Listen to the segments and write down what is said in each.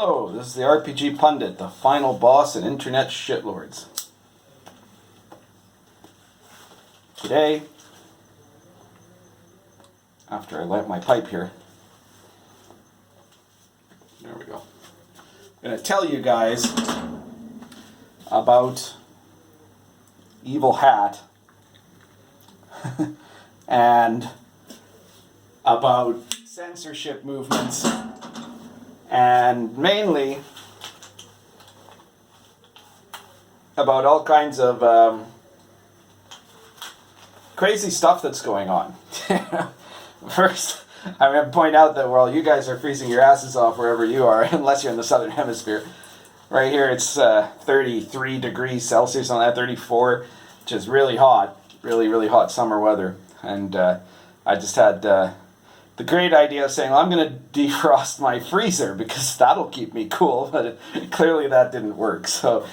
Hello, this is the RPG Pundit, the final boss in Internet Shitlords. Today, after I light my pipe here, there we go, I'm going to tell you guys about Evil Hat and about censorship movements, and mainly about all kinds of crazy stuff that's going on. First, I'm going to point out that while you guys are freezing your asses off wherever you are, unless you're in the southern hemisphere, right here it's 33 degrees Celsius on that, 34, which is really hot, really hot summer weather. And I just had the great idea of saying, well, I'm going to defrost my freezer because that'll keep me cool, but clearly that didn't work. So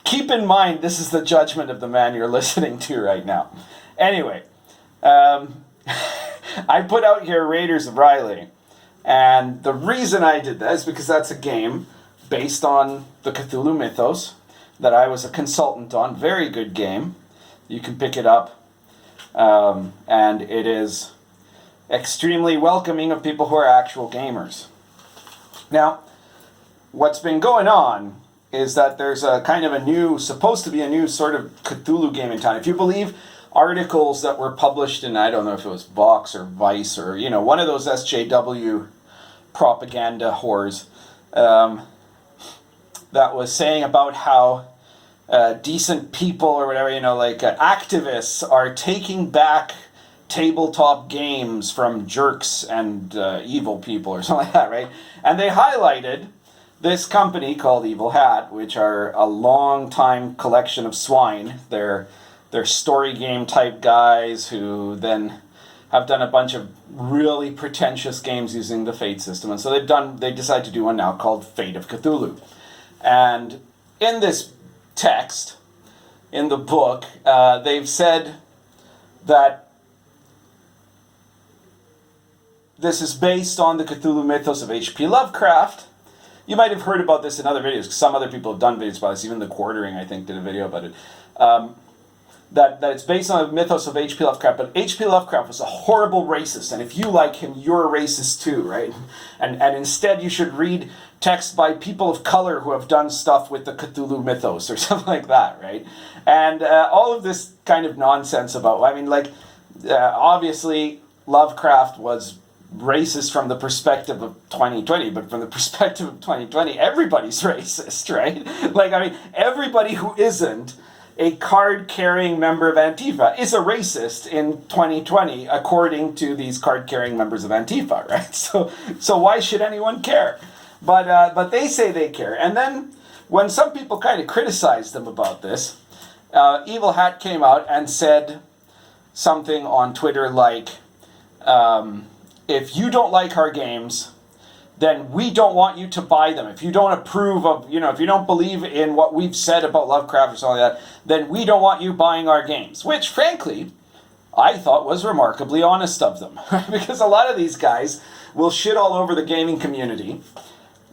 keep in mind, this is the judgment of the man you're listening to right now. Anyway, I put out here Raiders of Riley, and the reason I did that is because that's a game based on the Cthulhu mythos that I was a consultant on. Very good game. You can pick it up, and it is extremely welcoming of people who are actual gamers. Now, what's been going on is that there's a kind of a new, supposed to be a new sort of Cthulhu game in town. If you believe articles that were published in, I don't know if it was Vox or Vice or, you know, one of those SJW propaganda whores, that was saying about how decent people or whatever, you know, like activists are taking back tabletop games from jerks and evil people or something like that, right? And they highlighted this company called Evil Hat, which are a long-time collection of swine. They're story game type guys who then have done a bunch of really pretentious games using the Fate system. And so they decided to do one now called Fate of Cthulhu. And in this text, in the book, they've said that this is based on the Cthulhu mythos of H.P. Lovecraft. You might have heard about this in other videos. Some other people have done videos about this. Even The Quartering, I think, did a video about it. That it's based on the mythos of H.P. Lovecraft. But H.P. Lovecraft was a horrible racist. And if you like him, you're a racist too, right? And instead you should read text by people of color who have done stuff with the Cthulhu mythos or something like that, right? And all of this kind of nonsense about, I mean, like, obviously Lovecraft was racist from the perspective of 2020, but from the perspective of 2020, everybody's racist, right? Like, I mean, everybody who isn't a card-carrying member of Antifa is a racist in 2020, according to these card-carrying members of Antifa, right? So why should anyone care? But they say they care. And then when some people kind of criticized them about this, Evil Hat came out and said something on Twitter like, if you don't like our games, then we don't want you to buy them. If you don't approve of, you know, if you don't believe in what we've said about Lovecraft or something like that, then we don't want you buying our games. Which, frankly, I thought was remarkably honest of them. Because a lot of these guys will shit all over the gaming community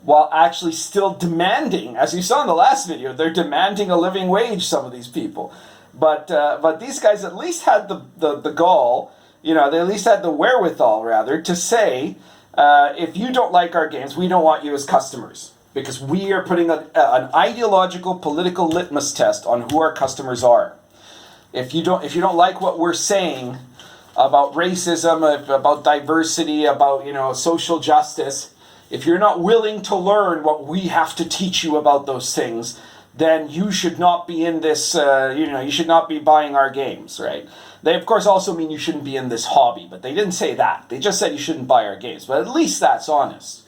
while actually still demanding, as you saw in the last video, they're demanding a living wage, some of these people. But these guys at least had the gall, you know, they at least had the wherewithal, rather, to say, if you don't like our games, we don't want you as customers. Because we are putting an ideological, political litmus test on who our customers are. If you don't like what we're saying about racism, about diversity, about, you know, social justice, if you're not willing to learn what we have to teach you about those things, then you should not be in this, you should not be buying our games, right? They, of course, also mean you shouldn't be in this hobby, but they didn't say that. They just said you shouldn't buy our games, but at least that's honest.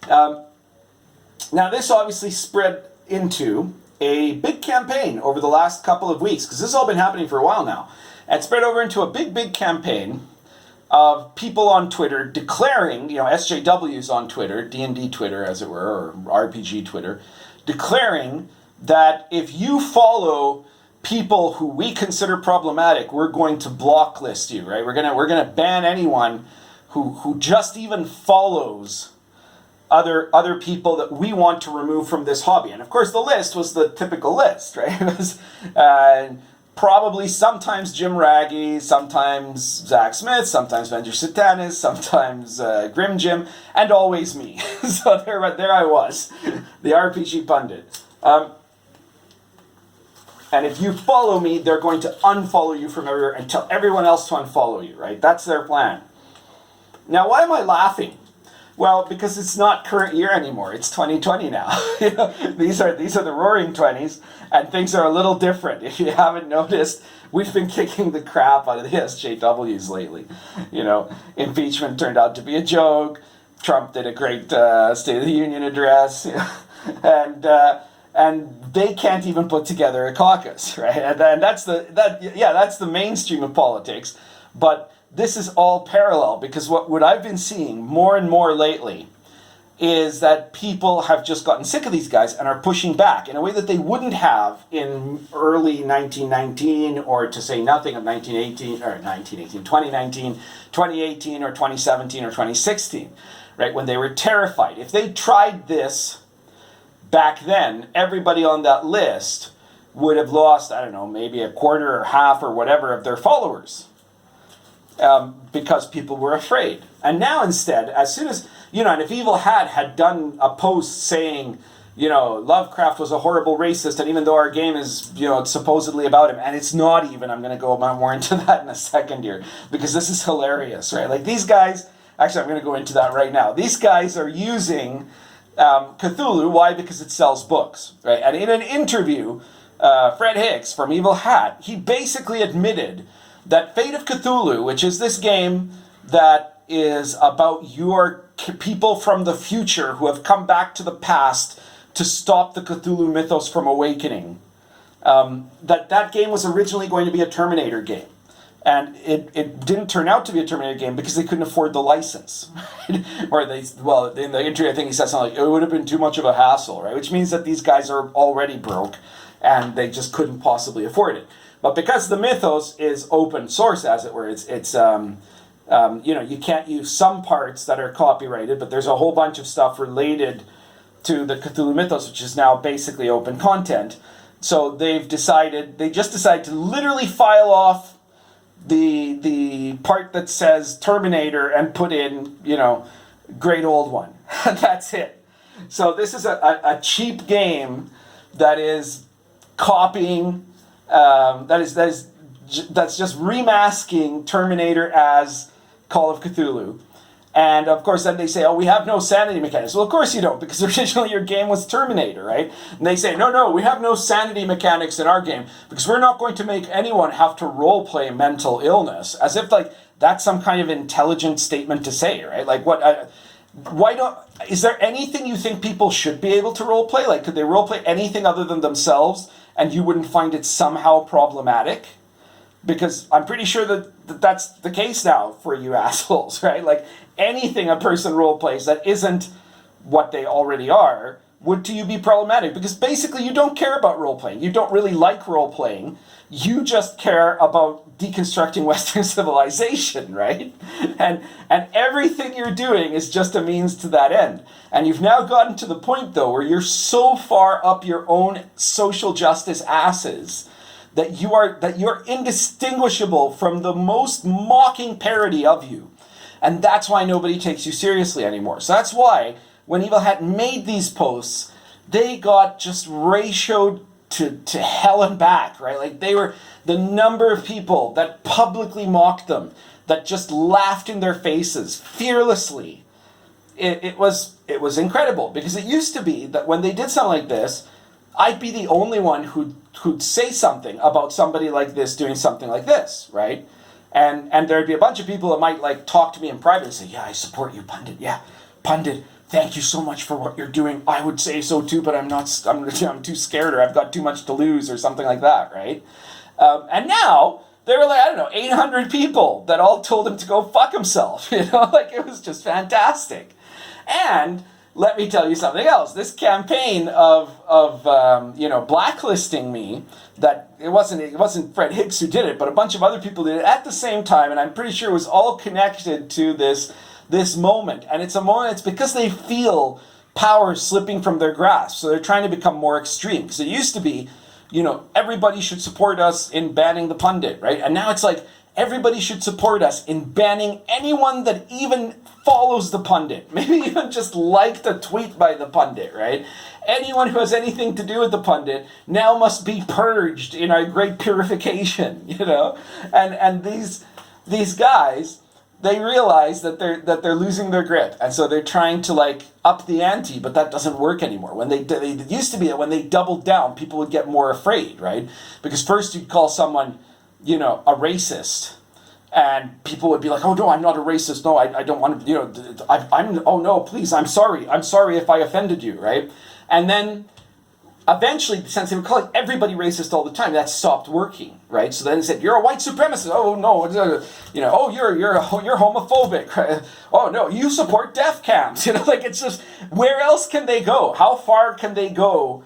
Now, this obviously spread into a big campaign over the last couple of weeks, because this has all been happening for a while now. And it spread over into a big campaign of people on Twitter declaring, you know, SJWs on Twitter, D&D Twitter, as it were, or RPG Twitter, declaring that if you follow people who we consider problematic, we're going to blocklist you, right? We're gonna ban anyone who just even follows other people that we want to remove from this hobby. And of course, the list was the typical list, right? It was probably sometimes Jim Raggy, sometimes Zach Smith, sometimes Venture Satanis, sometimes Grim Jim, and always me. So there I was, the RPG pundit. And if you follow me, they're going to unfollow you from everywhere and tell everyone else to unfollow you, right? That's their plan. Now, why am I laughing? Well, because it's not current year anymore. It's 2020 now. You know, these are the roaring 20s, and things are a little different. If you haven't noticed, we've been kicking the crap out of the SJWs lately. You know, impeachment turned out to be a joke. Trump did a great State of the Union address, and they can't even put together a caucus, right? And that's the mainstream of politics, but this is all parallel, because what I've been seeing more and more lately is that people have just gotten sick of these guys and are pushing back in a way that they wouldn't have in early 1919, or to say nothing of 2019, 2018, or 2017, or 2016, right? When they were terrified. If they tried this back then, everybody on that list would have lost, I don't know, maybe a quarter or half or whatever of their followers. Because people were afraid. And now instead, as soon as, and if Evil Hat had done a post saying, Lovecraft was a horrible racist, and even though our game is, supposedly about him, and it's not even, I'm going to go more into that in a second here, because this is hilarious, right? Like these guys, actually I'm going to go into that right now. These guys are using Cthulhu. Why? Because it sells books, right? And in an interview, Fred Hicks from Evil Hat, he basically admitted that Fate of Cthulhu, which is this game that is about your people from the future who have come back to the past to stop the Cthulhu mythos from awakening, that game was originally going to be a Terminator game. And it didn't turn out to be a Terminator game because they couldn't afford the license. Or in the interview, I think he said something like, it would have been too much of a hassle, right? Which means that these guys are already broke and they just couldn't possibly afford it. But because the mythos is open source, as it were, it's you can't use some parts that are copyrighted, but there's a whole bunch of stuff related to the Cthulhu mythos, which is now basically open content. So they just decided to literally file off the part that says Terminator and put in, Great Old One. That's it. So this is a cheap game that is copying. That's just remasking Terminator as Call of Cthulhu. And of course then they say, we have no sanity mechanics. Well, of course you don't, because originally your game was Terminator, right? And they say, no, we have no sanity mechanics in our game because we're not going to make anyone have to roleplay mental illness, as if that's some kind of intelligent statement to say, right? Like is there anything you think people should be able to roleplay? Like, could they roleplay anything other than themselves and you wouldn't find it somehow problematic? Because I'm pretty sure that that's the case now for you assholes, right? Like, anything a person roleplays that isn't what they already are would to you be problematic. Because basically you don't care about roleplaying. You don't really like roleplaying. You just care about deconstructing Western civilization, right? And everything you're doing is just a means to that end. And you've now gotten to the point, though, where you're so far up your own social justice asses that you're indistinguishable from the most mocking parody of you. And that's why nobody takes you seriously anymore. So that's why when Evil Hat made these posts, they got just ratioed to hell and back, right? Like, they were the number of people that publicly mocked them, that just laughed in their faces fearlessly. It was incredible, because it used to be that when they did something like this, I'd be the only one who'd say something about somebody like this doing something like this, right? And there'd be a bunch of people that might talk to me in private and say, yeah, I support you, Pundit. Yeah, Pundit, thank you so much for what you're doing. I would say so too, but I'm too scared, or I've got too much to lose, or something like that, right? And now there were 800 people that all told him to go fuck himself. It was just fantastic. And let me tell you something else. This campaign of blacklisting me, that it wasn't Fred Hicks who did it, but a bunch of other people did it at the same time, and I'm pretty sure it was all connected to this this moment. And it's a moment, it's because they feel power slipping from their grasp. So they're trying to become more extreme. Because it used to be, everybody should support us in banning the pundit, right? And now it's like, everybody should support us in banning anyone that even follows the pundit. Maybe even just liked a tweet by the pundit, right? Anyone who has anything to do with the pundit now must be purged in our great purification, And these guys, they realize that they're losing their grip, and so they're trying to up the ante, but that doesn't work anymore. When it used to be that when they doubled down, people would get more afraid, right? Because first you'd call someone, a racist, and people would be like, oh no, I'm not a racist, no, I don't want to, oh no, please, I'm sorry if I offended you, right? And then eventually, since they were calling everybody racist all the time, that stopped working, right? So then they said, you're a white supremacist. Oh no, oh you're homophobic. Right? Oh no, you support death camps. It's just, where else can they go? How far can they go?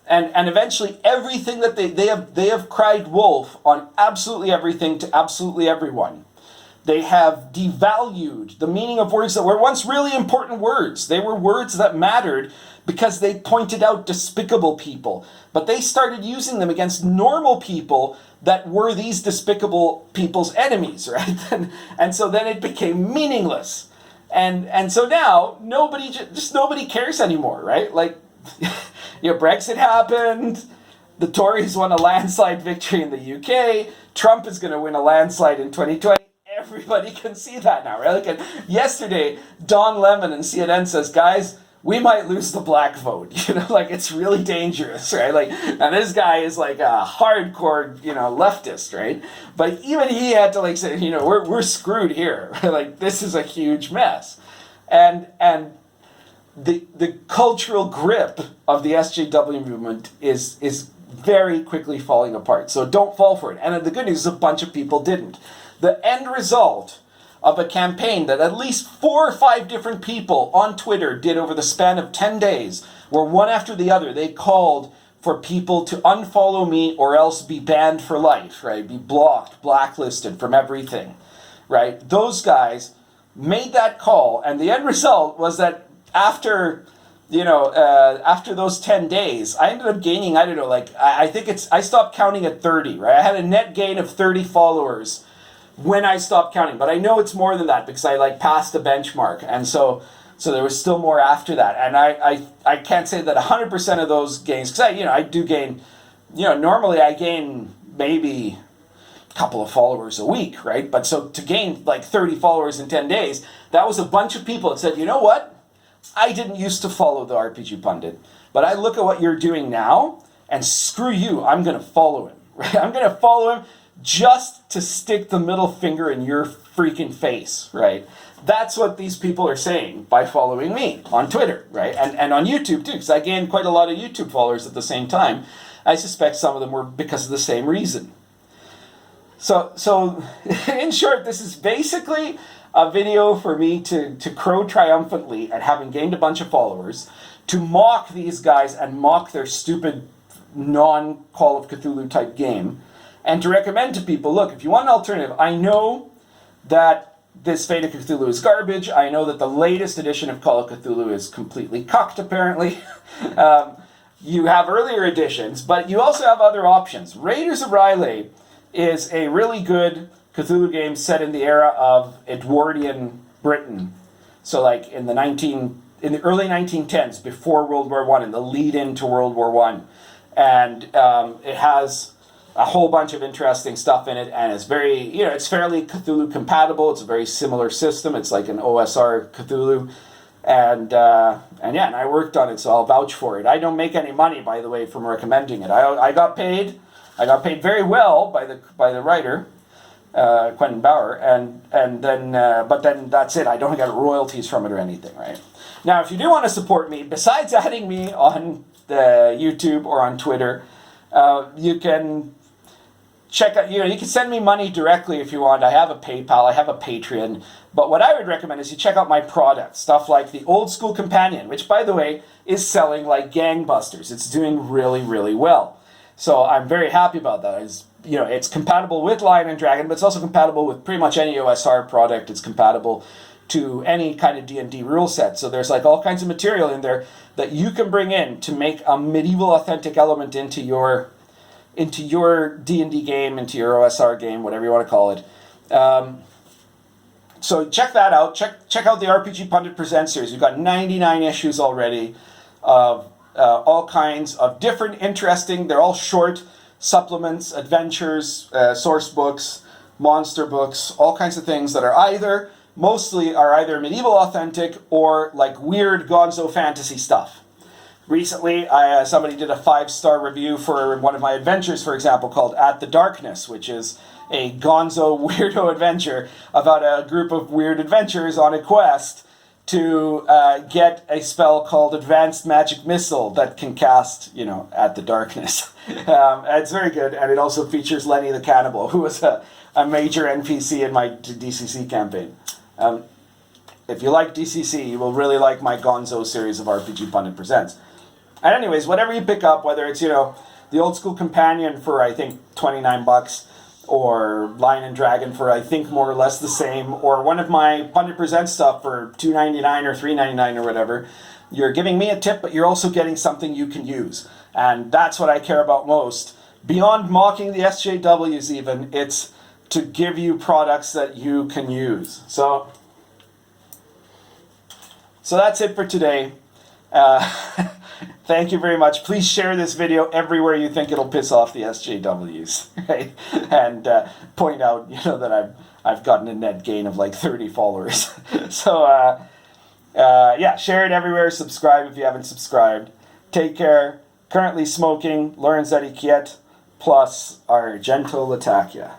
And eventually, everything that they have cried wolf on absolutely everything to absolutely everyone. They have devalued the meaning of words that were once really important words. They were words that mattered because they pointed out despicable people. But they started using them against normal people that were these despicable people's enemies, right? And so then it became meaningless. And so now nobody cares anymore, right? Brexit happened. The Tories won a landslide victory in the UK. Trump is going to win a landslide in 2020. Everybody can see that now, right? Yesterday, Don Lemon and CNN says, guys, we might lose the black vote. It's really dangerous, right? And this guy is a hardcore, leftist, right? But even he had to say, we're screwed here. This is a huge mess. And the cultural grip of the SJW movement is very quickly falling apart. So don't fall for it. And the good news is a bunch of people didn't. The end result of a campaign that at least 4 or 5 different people on Twitter did over the span of 10 days, where one after the other, they called for people to unfollow me or else be banned for life, right? Be blocked, blacklisted from everything, right? Those guys made that call, and the end result was that after those 10 days, I ended up gaining, I think I stopped counting at 30, right? I had a net gain of 30 followers when I stopped counting, but I know it's more than that because I passed the benchmark, and so there was still more after that, and I can't say that 100% of those gains, because I do gain, normally I gain maybe a couple of followers a week, right? But so to gain 30 followers in 10 days, that was a bunch of people that said, you know what? I didn't used to follow the RPG Pundit, but I look at what you're doing now, and screw you, I'm going to follow him, right? I'm going to follow him just to stick the middle finger in your freaking face, right? That's what these people are saying by following me on Twitter, right? And on YouTube too, because I gained quite a lot of YouTube followers at the same time. I suspect some of them were because of the same reason. So in short, this is basically a video for me to crow triumphantly at having gained a bunch of followers, to mock these guys and mock their stupid non-Call of Cthulhu type game, and to recommend to people, look, if you want an alternative, I know that this Fate of Cthulhu is garbage. I know that the latest edition of Call of Cthulhu is completely cucked, apparently. You have earlier editions, but you also have other options. Raiders of R'lyeh is a really good Cthulhu game set in the era of Edwardian Britain. So in the early 1910s, before World War I, and the lead into World War I. And it has a whole bunch of interesting stuff in it, and it's very, it's fairly Cthulhu compatible. It's a very similar system. It's like an OSR Cthulhu, and I worked on it, so I'll vouch for it. I don't make any money, by the way, from recommending it. I got paid very well by the writer, Quentin Bauer, but then that's it. I don't get royalties from it or anything, right? Now, if you do want to support me, besides adding me on the YouTube or on Twitter, you can check out, you can send me money directly if you want. I have a PayPal, I have a Patreon, but what I would recommend is you check out my products, stuff like the Old School Companion, which, by the way, is selling like gangbusters. It's doing really, really well. So I'm very happy about that. It's compatible with Lion and Dragon, but it's also compatible with pretty much any OSR product. It's compatible to any kind of D&D rule set. So there's like all kinds of material in there that you can bring in to make a medieval authentic element into your D&D game, into your OSR game, whatever you want to call it. So check that out. Check out the RPG Pundit Presents series. We've got 99 issues already of all kinds of different, interesting, they're all short supplements, adventures, source books, monster books, all kinds of things that are mostly either medieval authentic or like weird gonzo fantasy stuff. Recently, somebody did a 5-star review for one of my adventures, for example, called At the Darkness, which is a gonzo weirdo adventure about a group of weird adventurers on a quest to get a spell called Advanced Magic Missile that can cast, at the darkness. It's very good, and it also features Lenny the Cannibal, who was a major NPC in my DCC campaign. If you like DCC, you will really like my Gonzo series of RPG Pundit Presents. And anyways, whatever you pick up, whether it's, the old school companion for, I think, $29, or Lion and Dragon for, I think, more or less the same, or one of my Pundit Presents stuff for $2.99 or $3.99 or whatever, you're giving me a tip, but you're also getting something you can use. And that's what I care about most. Beyond mocking the SJWs even, it's to give you products that you can use. So that's it for today. Thank you very much. Please share this video everywhere you think it'll piss off the SJWs, right? And point out, that I've gotten a net gain of like 30 followers. So yeah, share it everywhere. Subscribe if you haven't subscribed. Take care. Currently smoking Lorenzetti Kiet plus Argento Latakia.